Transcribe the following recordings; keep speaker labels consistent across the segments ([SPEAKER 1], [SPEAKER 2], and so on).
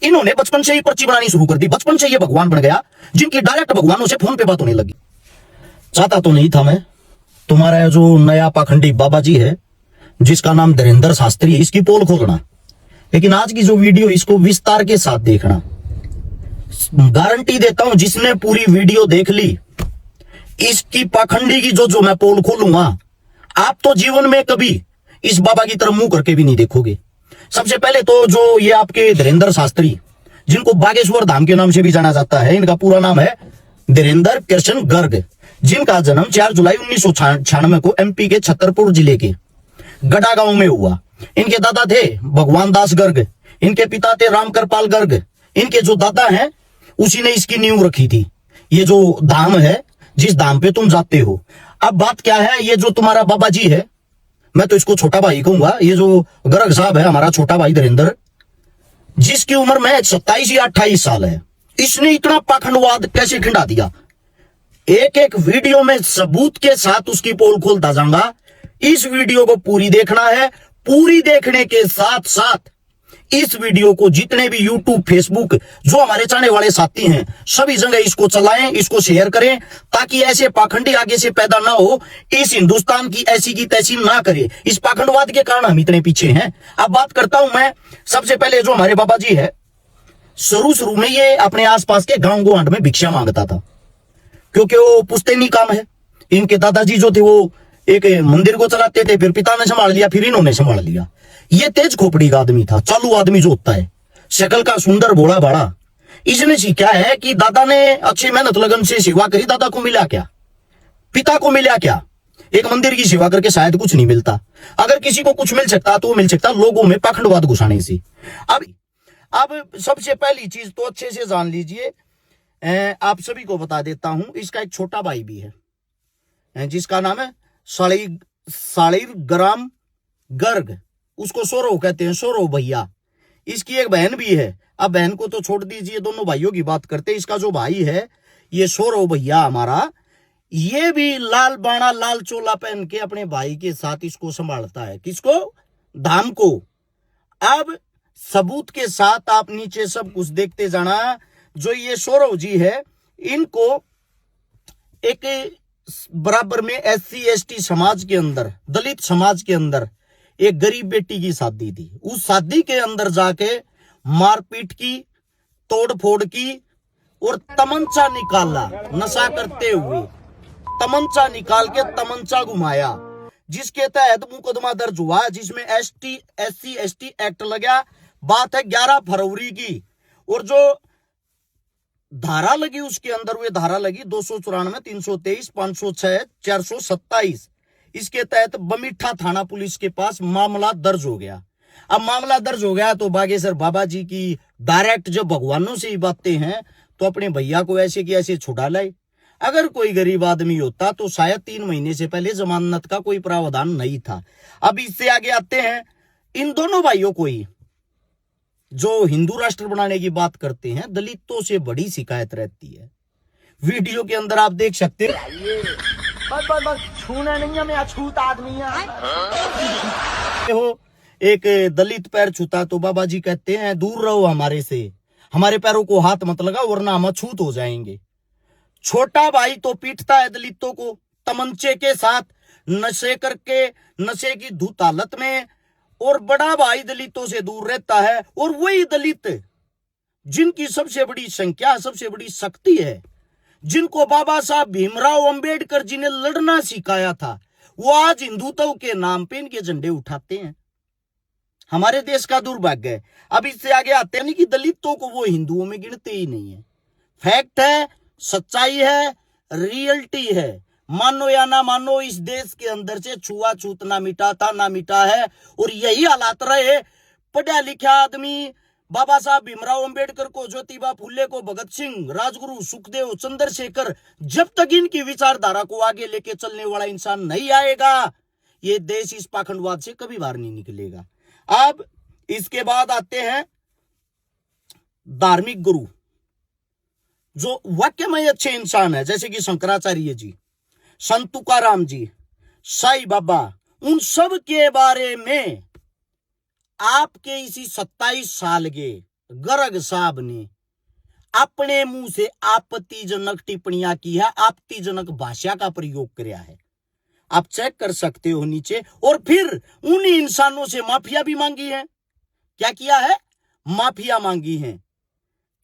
[SPEAKER 1] इन्होंने बचपन से ही पर्ची बनानी शुरू कर दी, बचपन से ये भगवान बन गया, जिनकी डायरेक्ट भगवानों से फोन पे बात होने लगी। चाहता तो नहीं था मैं, तुम्हारा जो नया पाखंडी बाबा जी है जिसका नाम धीरेंद्र शास्त्री, इसकी पोल खोलना, लेकिन आज की जो वीडियो इसको विस्तार के साथ देखना। गारंटी देता हूं जिसने पूरी वीडियो देख ली, इसकी पाखंडी की जो मैं पोल खोलूंगा, आप तो जीवन में कभी इस बाबा की तरफ मुंह करके भी नहीं देखोगे। सबसे पहले तो जो ये आपके धीरेंद्र शास्त्री, जिनको बागेश्वर धाम के नाम से भी जाना जाता है, इनका पूरा नाम है धीरेंद्र कृष्ण गर्ग, जिनका जन्म 4 जुलाई 1996 को एमपी के छतरपुर जिले के गढ़ा गांव में हुआ। इनके दादा थे भगवान दास गर्ग, इनके पिता थे रामकृपाल गर्ग। इनके जो दादा हैं उसी ने इसकी नींव रखी थी। ये जो धाम है, जिस धाम पे तुम जाते हो। अब बात क्या है, ये जो तुम्हारा बाबा जी है, मैं तो इसको छोटा भाई कहूंगा, ये जो गर्ग साहब है हमारा छोटा भाई धीरेंद्र, जिसकी उम्र में 27 या 28 साल है, इसने इतना पाखंडवाद कैसे खिंडा दिया। एक एक वीडियो में सबूत के साथ उसकी पोल खोलता जाऊंगा। इस वीडियो को पूरी देखना है, पूरी देखने के साथ साथ इस वीडियो को जितने भी यूट्यूब फेसबुक जो हमारे चाहने वाले साथी हैं, सभी जगह इसको चलाएं, इसको शेयर करें, ताकि ऐसे पाखंडी आगे से पैदा ना हो, इस हिंदुस्तान की ऐसी की तैसी ना करे। इस पाखंडवाद के कारण हम इतने पीछे हैं। अब बात करता हूं मैं, सबसे पहले जो हमारे बाबा जी है, शुरू में ये अपने आसपास के गांव गोवांड में भिक्षा मांगता था, क्योंकि वो पुश्तैनी काम है। इनके दादाजी जो थे वो एक मंदिर को चलाते थे, फिर पिता ने संभाल लिया, फिर इन्होंने संभाल लिया। ये तेज खोपड़ी का आदमी था, चालू आदमी जो होता है, शक्ल का सुंदर भोला भाड़ा। इसने सीखा है कि दादा ने अच्छी मेहनत लगन से सेवा करी, दादा को मिला क्या, पिता को मिला क्या। एक मंदिर की सेवा करके शायद कुछ नहीं मिलता। अगर किसी को कुछ मिल सकता तो मिल सकता लोगों में पाखंडवाद घुसाने से। अब सबसे पहली चीज तो अच्छे से जान लीजिए, आप सभी को बता देता हूं, इसका एक छोटा भाई भी है जिसका नाम है शालिर ग्राम गर्ग, उसको सौरव कहते हैं, सौरव भैया। इसकी एक बहन भी है। अब बहन को तो छोड़ दीजिए, दोनों भाइयों की बात करते हैं। इसका जो भाई है ये सौरव भैया हमारा, ये भी लाल बाणा लाल चोला पहन के अपने भाई के साथ इसको संभालता है। किसको? धाम को। अब सबूत के साथ आप नीचे सब कुछ देखते जाना। जो ये सौरव जी है, इनको एक बराबर में SC ST समाज के अंदर, दलित समाज के अंदर एक गरीब बेटी की शादी थी। उस शादी के अंदर जाके मारपीट की, तोड़फोड़ की और तमंचा निकाला, नशा करते हुए तमंचा निकाल के तमंचा घुमाया, जिसके तहत मुकदमा दर्ज हुआ, जिसमें SC ST एक्ट लगा। बात है 11 फरवरी की। और जो धारा लगी उसके अंदर, वे धारा लगी 294, 323, 506, 427। इसके तहत बमीठा थाना पुलिस के पास मामला दर्ज हो गया। अब मामला दर्ज हो गया तो बागेश्वर बाबा जी की डायरेक्ट जब भगवानों से ही बातें हैं, तो अपने भैया को ऐसे की ऐसे छुड़ा लाए। अगर कोई गरीब आदमी होता तो शायद 3 महीने से पहले जमानत का कोई प्रावधान नहीं था। अब इससे आगे आते हैं, इन दोनों भाइयों को ही जो हिंदू राष्ट्र बनाने की बात करते हैं, दलितों से बड़ी शिकायत रहती है। वीडियो के अंदर आप देख सकते
[SPEAKER 2] बस छूना नहीं है, मैं अछूत आदमी
[SPEAKER 1] हो। एक दलित पैर छूता तो बाबा जी कहते हैं दूर रहो हमारे से, हमारे पैरों को हाथ मत लगाओ वरना हम अछूत हो जाएंगे। छोटा भाई तो पीटता है दलितों को तमंचे के साथ, नशे करके, नशे की धुत हालत में। और बड़ा भाई दलितों से दूर रहता है। और वही दलित जिनकी सबसे बड़ी संख्या, सबसे बड़ी शक्ति है, जिनको बाबा साहब भीमराव अंबेडकर जी ने लड़ना सिखाया था, वो आज हिंदुत्व के नाम पे इनके झंडे उठाते हैं। हमारे देश का दुर्भाग्य है। अब इससे आगे आते हैं कि दलितों को वो हिंदुओं में गिनते ही नहीं है। फैक्ट है, सच्चाई है, रियलिटी है। मानो या ना मानो, इस देश के अंदर से छुआछूत ना मिटा था, ना मिटा है। और यही हालात रहे। पढ़ा लिखा आदमी बाबा साहब भीमराव अंबेडकर को, ज्योतिबा फुले को, भगत सिंह, राजगुरु, सुखदेव, चंद्रशेखर, जब तक इनकी विचारधारा को आगे लेके चलने वाला इंसान नहीं आएगा, ये देश इस पाखंडवाद से कभी बाहर नहीं निकलेगा। अब इसके बाद आते हैं धार्मिक गुरु, जो वाक्य में अच्छे इंसान है, जैसे कि शंकराचार्य जी, संत तुकाराम जी, साईं बाबा। उन सब के बारे में आपके इसी 27 साल के गर्ग साहब ने अपने मुंह से आपत्तिजनक टिप्पणियां की है, आपत्तिजनक भाषा का प्रयोग किया है। आप चेक कर सकते हो नीचे। और फिर उन इंसानों से माफिया भी मांगी है। क्या किया है? माफिया मांगी है।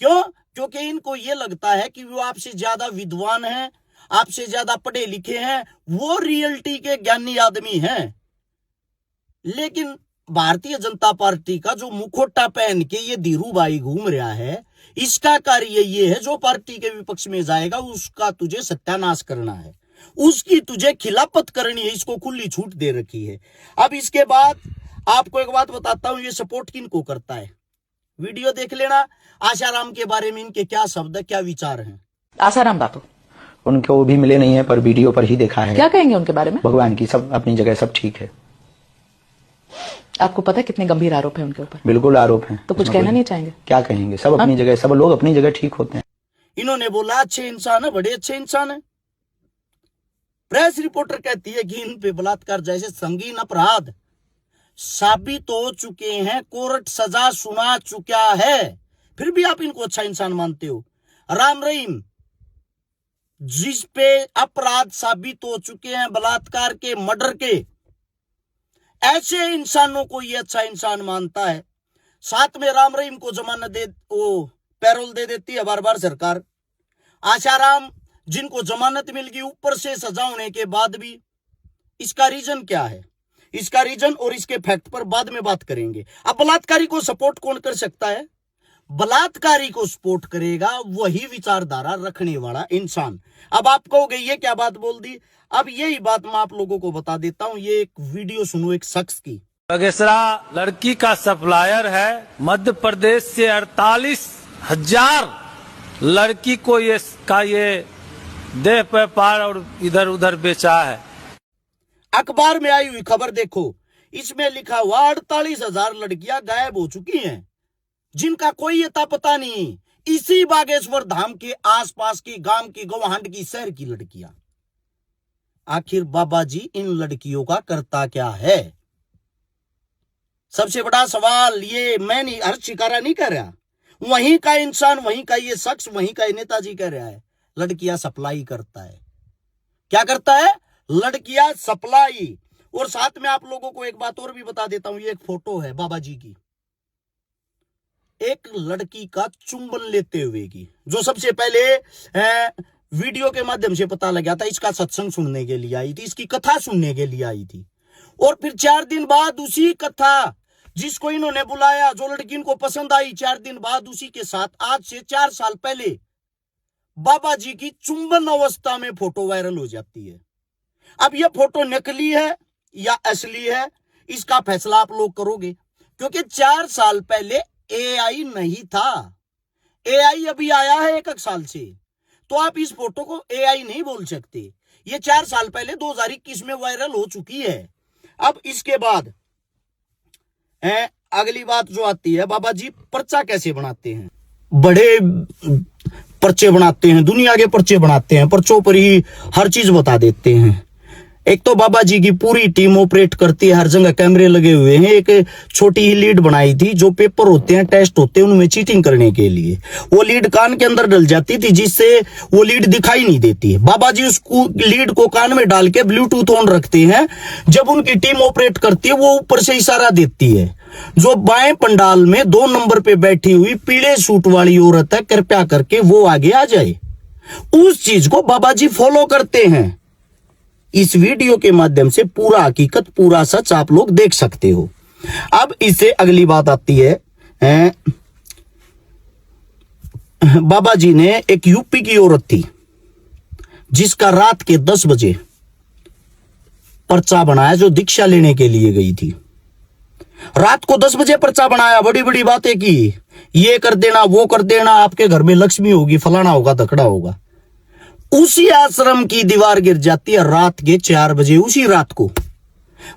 [SPEAKER 1] क्यों? क्योंकि इनको यह लगता है कि वो आपसे ज्यादा विद्वान हैं, आपसे ज्यादा पढ़े लिखे हैं, वो रियलिटी के ज्ञानी आदमी हैं। लेकिन भारतीय जनता पार्टी का जो मुखोटा पहन के ये धीरू भाई घूम रहा है, इसका कार्य ये है, जो पार्टी के विपक्ष में जाएगा उसका तुझे सत्यानाश करना है, उसकी तुझे खिलाफत करनी है। इसको खुली छूट दे रखी है। अब इसके बाद आपको एक बात बताता हूं, ये सपोर्ट किनको करता है। वीडियो देख लेना। आशाराम के बारे में इनके क्या शब्द, क्या विचार हैं।
[SPEAKER 3] आसाराम बापू,
[SPEAKER 4] उनको भी मिले नहीं है, पर वीडियो पर ही देखा है।
[SPEAKER 3] क्या कहेंगे उनके बारे में?
[SPEAKER 4] भगवान की सब अपनी जगह सब ठीक है।
[SPEAKER 3] आपको पता है कितने गंभीर आरोप है उनके ऊपर?
[SPEAKER 4] बिल्कुल आरोप है।
[SPEAKER 3] तो कुछ कहना नहीं चाहेंगे?
[SPEAKER 4] क्या कहेंगे? सब अपनी जगह, सब लोग अपनी जगह ठीक होते हैं।
[SPEAKER 1] इन्होंने बोला अच्छे इंसान है, बड़े अच्छे इंसान है। प्रेस रिपोर्टर कहती है कि इन पे बलात्कार जैसे संगीन अपराध साबित हो चुके हैं, कोर्ट सजा सुना चुका है, फिर भी आप इनको अच्छा इंसान मानते हो। राम रहीम, जिस पे अपराध साबित हो चुके हैं, बलात्कार के, मर्डर के, ऐसे इंसानों को ये अच्छा इंसान मानता है। साथ में राम रहीम को जमानत दे, वो पैरोल दे देती है बार बार सरकार। आशाराम जिनको जमानत मिल गई ऊपर से सजा होने के बाद भी, इसका रीजन क्या है? इसका रीजन और इसके फैक्ट पर बाद में बात करेंगे। अब बलात्कारी को सपोर्ट कौन कर सकता है? बलात्कारी को सपोर्ट करेगा वही विचारधारा रखने वाला इंसान। अब आप कहोगे ये क्या बात बोल दी? अब यही बात मैं आप लोगों को बता देता हूं। ये एक वीडियो सुनो एक शख्स की।
[SPEAKER 5] बगेसरा लड़की का सप्लायर है। मध्य प्रदेश से 48,000 लड़की को ये देह व्यापार और इधर उधर बेचा है।
[SPEAKER 1] अखबार में आई हुई खबर देखो, इसमें लिखा हुआ 48,000 लड़कियां गायब हो चुकी हैं, जिनका कोई अता पता नहीं। इसी बागेश्वर धाम के आसपास की, गांव की, गौहांड की, शहर की लड़कियां। आखिर बाबा जी इन लड़कियों का करता क्या है? सबसे बड़ा सवाल ये मैं नहीं, हर शिकारा नहीं कर रहा, वहीं का इंसान, वहीं का ये शख्स, वहीं का ये नेताजी कह रहा है, लड़कियां सप्लाई करता है। क्या करता है? लड़कियां सप्लाई। और साथ में आप लोगों को एक बात और भी बता देता हूं। ये एक फोटो है बाबा जी की, एक लड़की का चुंबन लेते हुए की, जो सबसे पहले वीडियो के माध्यम से पता लगा था। इसका सत्संग सुनने के लिए आई थी, इसकी कथा सुनने के लिए आई थी। और फिर 4 दिन बाद उसी कथा, जिसको इन्होंने बुलाया, जो लड़की इनको पसंद आई, 4 दिन बाद उसी के साथ आज से 4 साल पहले बाबा जी की चुंबन अवस्था में फोटो वायरल हो जाती है। अब यह फोटो नकली है या असली है, इसका फैसला आप लोग करोगे, क्योंकि 4 साल पहले एआई नहीं था। एआई अभी आया है 1 साल से, तो आप इस फोटो को एआई नहीं बोल सकते। ये 4 साल पहले 2021 में वायरल हो चुकी है। अब इसके बाद अगली बात जो आती है, बाबा जी पर्चा कैसे बनाते हैं? बड़े पर्चे बनाते हैं, दुनिया के पर्चे बनाते हैं, पर्चों पर ही हर चीज बता देते हैं। एक तो बाबा जी की पूरी टीम ऑपरेट करती है, हर जगह कैमरे लगे हुए हैं। एक छोटी ही लीड बनाई थी, जो पेपर होते हैं, टेस्ट होते हैं, उनमें चीटिंग करने के लिए वो लीड कान के अंदर डल जाती थी, जिससे वो लीड दिखाई नहीं देती है। बाबा जी उस लीड को कान में डाल के ब्लूटूथ ऑन रखते हैं। जब उनकी टीम ऑपरेट करती है, वो ऊपर से इशारा देती है। जो बाएं पंडाल में 2 नंबर पे बैठी हुई पीले सूट वाली औरत है, कृपया करके वो आगे आ जाए। उस चीज को बाबा जी फॉलो करते हैं। इस वीडियो के माध्यम से पूरा हकीकत, पूरा सच आप लोग देख सकते हो। अब इससे अगली बात आती है, बाबा जी ने एक यूपी की औरत थी, जिसका रात के 10 बजे पर्चा बनाया, जो दीक्षा लेने के लिए गई थी। रात को 10 बजे पर्चा बनाया, बड़ी बड़ी बातें की, ये कर देना, वो कर देना, आपके घर में लक्ष्मी होगी, फलाना होगा, धकड़ा होगा। उसी आश्रम की दीवार गिर जाती है रात के 4 बजे, उसी रात को,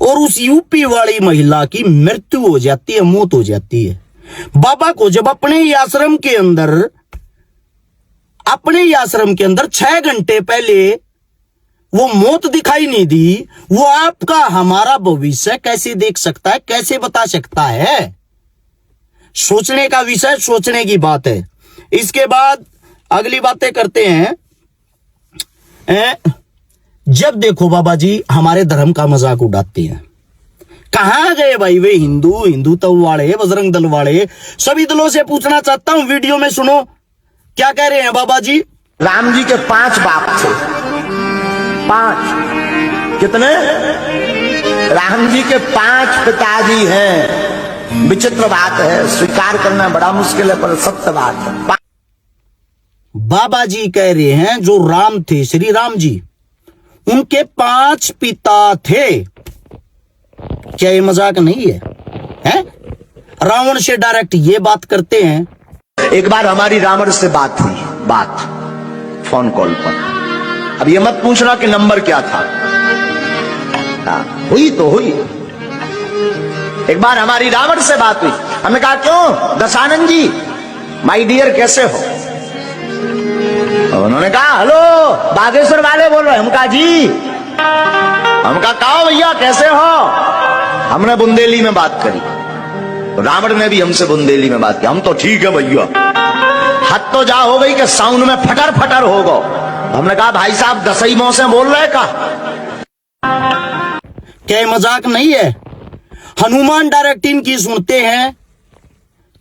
[SPEAKER 1] और उस यूपी वाली महिला की मृत्यु हो जाती है, मौत हो जाती है। बाबा को जब अपने ही आश्रम के अंदर 6 घंटे पहले वो मौत दिखाई नहीं दी, वो आपका, हमारा भविष्य कैसे देख सकता है, कैसे बता सकता है? सोचने का विषय, सोचने की बात है। इसके बाद अगली बातें करते हैं। जब देखो बाबा जी हमारे धर्म का मजाक उड़ाते हैं। कहां गए भाई वे हिंदुत्व वाले, बजरंग दल वाले? सभी दलों से पूछना चाहता हूं, वीडियो में सुनो क्या कह रहे हैं बाबा जी।
[SPEAKER 2] राम जी के 5 बाप थे। 5 कितने? राम जी के 5 पिताजी हैं। विचित्र बात है, स्वीकार करना बड़ा मुश्किल है, पर सत्य बात है।
[SPEAKER 1] बाबा जी कह रहे हैं जो राम थे, श्री राम जी, उनके 5 पिता थे। क्या ये मजाक नहीं है, हैं? रावण से डायरेक्ट ये बात करते हैं।
[SPEAKER 2] एक बार हमारी रावण से बात हुई, फोन कॉल पर। अब ये मत पूछना कि नंबर क्या था। हुई तो हुई। एक बार हमारी रावण से बात हुई। हमने कहा क्यों दशानंद जी, माय डियर कैसे हो? उन्होंने कहा हेलो बागेश्वर वाले बोल रहे हैं। हम कहा जी। हम कहा भैया कैसे हो? हमने बुंदेली में बात करी, रावण ने भी हमसे बुंदेली में बात की। हम तो ठीक है भैया। हद तो जा हो गई कि साउंड में फटर फटर हो गो। हमने कहा भाई साहब दसई मोह से बोल रहे का?
[SPEAKER 1] क्या मजाक नहीं है? हनुमान डायरेक्ट इनकी सुनते हैं।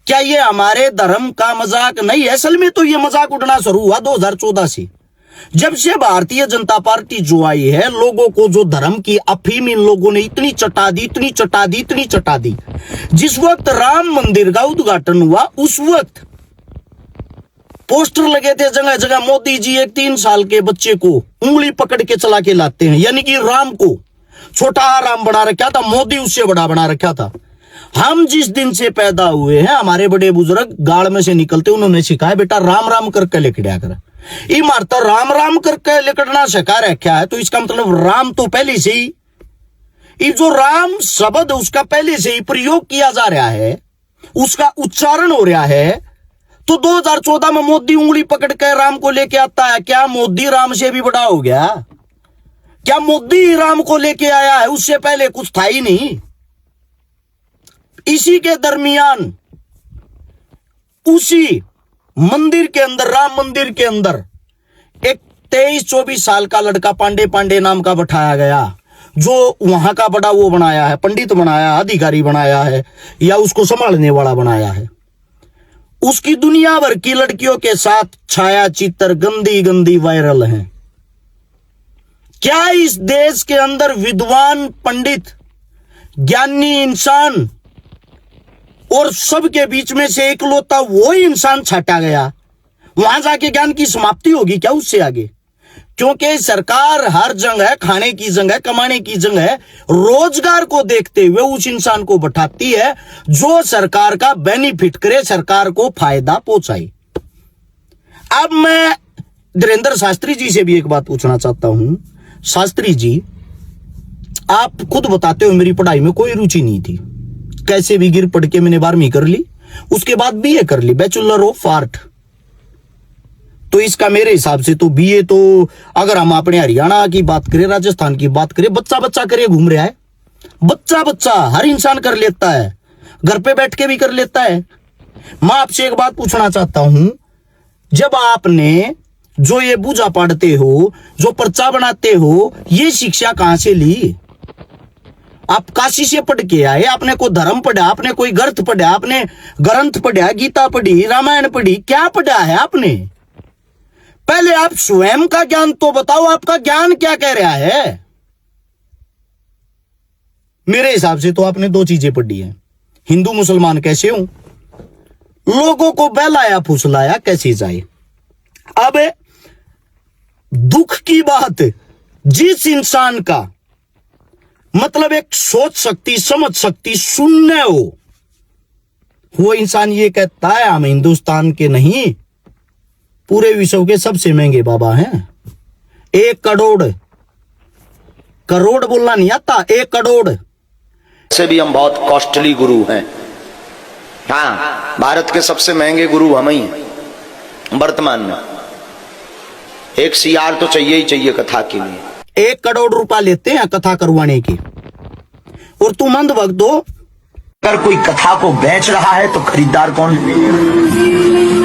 [SPEAKER 1] क्या ये हमारे धर्म का मजाक नहीं है? असल में तो ये मजाक उड़ना शुरू हुआ 2014 से, जब से भारतीय जनता पार्टी जो आई है। लोगों को जो धर्म की अफीम इन लोगों ने इतनी चटा दी। जिस वक्त राम मंदिर का उद्घाटन हुआ उस वक्त पोस्टर लगे थे जगह जगह। मोदी जी एक 3 साल के बच्चे को उंगली पकड़ के चला के लाते हैं, यानी कि राम को छोटा राम बना रखा था, मोदी उससे बड़ा बना रखा था। हम जिस दिन से पैदा हुए हैं, हमारे बड़े बुजुर्ग गाड़ में से निकलते उन्होंने सिखाया बेटा राम राम करके लिखड़ा कर। इमारता राम राम करके लिखना सिखा रखा है, तो इसका मतलब राम तो पहले से ही, ये जो राम शब्द उसका पहले से ही प्रयोग किया जा रहा है, उसका उच्चारण हो रहा है। तो 2014 में मोदी उंगली पकड़ के राम को लेके आता है। क्या मोदी राम से भी बड़ा हो गया? क्या मोदी राम को लेके आया है? उससे पहले कुछ था ही नहीं। इसी के दरमियान उसी मंदिर के अंदर, राम मंदिर के अंदर एक 23-24 साल का लड़का पांडे नाम का बैठाया गया, जो वहां का बड़ा वो बनाया है, पंडित बनाया, अधिकारी बनाया है, या उसको संभालने वाला बनाया है। उसकी दुनिया भर की लड़कियों के साथ छाया चित्र गंदी वायरल हैं। क्या इस देश के अंदर विद्वान, पंडित, ज्ञानी इंसान और सबके बीच में से इकलौता वो इंसान छाटा गया, वहां जाके ज्ञान की समाप्ति होगी क्या उससे आगे? क्योंकि सरकार हर जगह खाने की जगह, कमाने की जगह, रोजगार को देखते हुए उस इंसान को बैठाती है जो सरकार का बेनिफिट करे, सरकार को फायदा पहुंचाए। अब मैं धीरेन्द्र शास्त्री जी से भी एक बात पूछना चाहता हूं। शास्त्री जी, आप खुद बताते हो मेरी पढ़ाई में कोई रुचि नहीं थी, कैसे भी गिर पड़ के मैंने 12वीं कर ली, उसके बाद बीए कर ली, बैचलर ऑफ आर्ट। तो इसका मेरे हिसाब से तो बीए तो, अगर हम अपने हरियाणा की बात करें, राजस्थान की बात करें, बच्चा करे घूम रहा है। बच्चा हर इंसान कर लेता है, घर पे बैठ के भी कर लेता है। मैं आपसे एक बात पूछना चाहता हूं, जब आपने जो ये पूजा पढ़ते हो, जो पर्चा बनाते हो, ये शिक्षा कहां से ली? आप काशी से पढ़ के आए? आपने कोई धर्म पढ़ा? आपने कोई ग्रंथ पढ़ा? आपने ग्रंथ पढ़ा, गीता पढ़ी, रामायण पढ़ी? क्या पढ़ा है आपने? पहले आप स्वयं का ज्ञान तो बताओ, आपका ज्ञान क्या कह रहा है? मेरे हिसाब से तो आपने 2 चीजें पढ़ी हैं, हिंदू मुसलमान कैसे हूं, लोगों को बहलाया फुसलाया कैसे जाए। अब दुख की बात, जिस इंसान का मतलब एक सोच शक्ति, समझ शक्ति शून्य हो, वो इंसान ये कहता है हम हिंदुस्तान के नहीं, पूरे विश्व के सबसे महंगे बाबा हैं। 1 करोड़ बोलना नहीं आता, 1 करोड़
[SPEAKER 2] से भी हम बहुत कॉस्टली गुरु हैं। हाँ, भारत के सबसे महंगे गुरु हम ही हैं वर्तमान में। 1 CR तो चाहिए ही चाहिए कथा के लिए।
[SPEAKER 1] 1 करोड़ रुपया लेते हैं कथा करवाने की, और तुम अंधभक्त हो,
[SPEAKER 2] अगर कोई कथा को बेच रहा है तो खरीदार कौन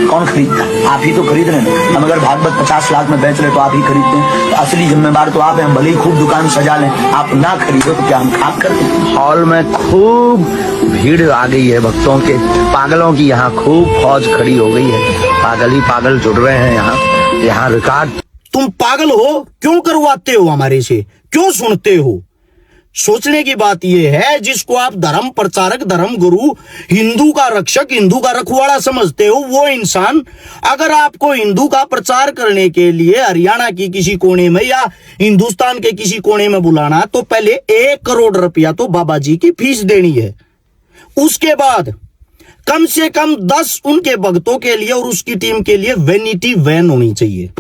[SPEAKER 2] कौन खरीदता है? आप ही तो खरीद रहे हैं। हम अगर भागवत 50 लाख में बेच रहे तो आप ही खरीदते हैं, तो असली जिम्मेदार तो आप हैं। हम भले ही खूब दुकान सजा लें, आप ना खरीदो तो क्या हम खाक कर दें?
[SPEAKER 4] हॉल में खूब भीड़ आ गई है भक्तों के, पागलों की यहाँ खूब फौज खड़ी हो गई है। पागल ही पागल जुड़ रहे हैं यहाँ रिकॉर्ड।
[SPEAKER 1] तुम पागल हो, क्यों करवाते हो हमारे से, क्यों सुनते हो? सोचने की बात यह है, जिसको आप धर्म प्रचारक, धर्म गुरु, हिंदू का रक्षक, हिंदू का रखवाला समझते हो, वो इंसान अगर आपको हिंदू का प्रचार करने के लिए हरियाणा की किसी कोने में या हिंदुस्तान के किसी कोने में बुलाना, तो पहले 1 करोड़ रुपया तो बाबा जी की फीस देनी है। उसके बाद कम से कम 10 उनके भक्तों के लिए और उसकी टीम के लिए वैनिटी वैन होनी चाहिए।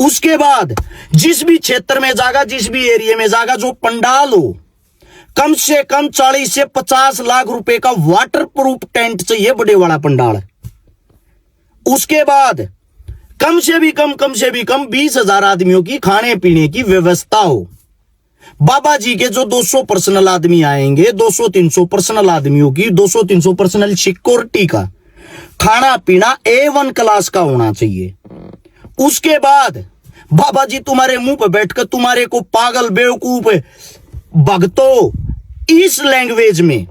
[SPEAKER 1] उसके बाद जिस भी क्षेत्र में जागा, जिस भी एरिया में जागा, जो पंडाल हो, कम से कम 40 से 50 लाख रुपए का वाटर प्रूफ टेंट चाहिए, बड़े वाला पंडाल। उसके बाद कम से भी कम 20,000 आदमियों की खाने पीने की व्यवस्था हो। बाबा जी के जो 200 पर्सनल आदमी आएंगे, 200-300 पर्सनल आदमियों की 200-300 पर्सनल सिक्योरिटी का खाना पीना A1 क्लास का होना चाहिए। उसके बाद बाबा जी तुम्हारे मुंह पे बैठकर तुम्हारे को पागल, बेवकूफ, भक्तों, इस लैंग्वेज में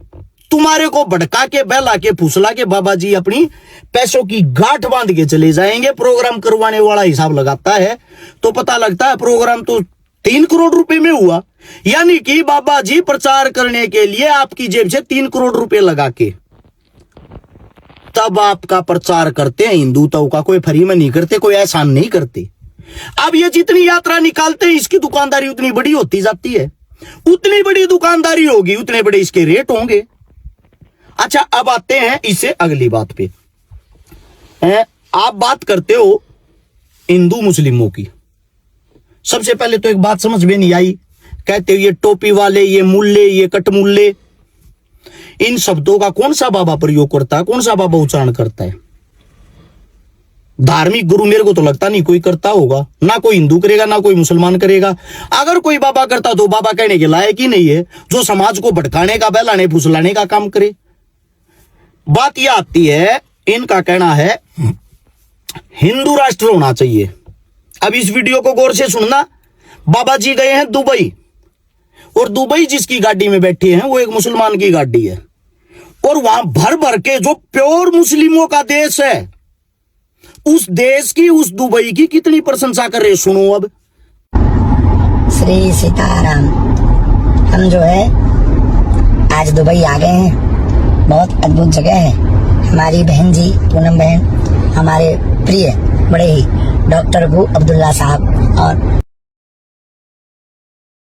[SPEAKER 1] तुम्हारे को भड़का के, बहला के, फुसला के बाबा जी अपनी पैसों की गांठ बांध के चले जाएंगे। प्रोग्राम करवाने वाला हिसाब लगाता है तो पता लगता है प्रोग्राम तो 3 करोड़ रुपए में हुआ। यानी कि बाबा जी प्रचार करने के लिए आपकी जेब से 3 करोड़ रुपए लगा के तब आपका प्रचार करते हैं। हिंदुत्व का कोई फ्री में नहीं करते, कोई एहसान नहीं करते। अब ये जितनी यात्रा निकालते हैं, इसकी दुकानदारी उतनी बड़ी होती जाती है। उतनी बड़ी दुकानदारी होगी, उतने बड़े इसके रेट होंगे। अच्छा, अब आते हैं इससे अगली बात पे। आप बात करते हो हिंदू मुस्लिमों की। सबसे पहले तो एक बात समझ में नहीं आई, कहते हो ये टोपी वाले, ये मुल्ले, ये कटमुल्ले, इन शब्दों का कौन सा बाबा प्रयोग करता है, कौन सा बाबा उच्चारण करता है? धार्मिक गुरु मेरे को तो लगता नहीं कोई करता होगा, ना कोई हिंदू करेगा ना कोई मुसलमान करेगा। अगर कोई बाबा करता तो बाबा कहने के लायक ही नहीं है, जो समाज को भटकाने का, बहलाने फुसलाने का काम करे। बात यह आती है, इनका कहना है हिंदू राष्ट्र होना चाहिए। अब इस वीडियो को गौर से सुनना। बाबा जी गए हैं दुबई, और दुबई जिसकी गाड़ी में बैठे हैं वो एक मुसलमान की गाड़ी है, और वहां भर भर के जो प्योर मुस्लिमों का देश है, उस देश की, उस दुबई की कितनी प्रशंसा कर रहे, सुनो अब।
[SPEAKER 6] श्री सीताराम। हम जो है आज दुबई आ गए हैं। बहुत अद्भुत जगह है। हमारी बहन जी, पूनम बहन, हमारे प्रिय बड़े ही डॉक्टर अबू अब्दुल्ला साहब और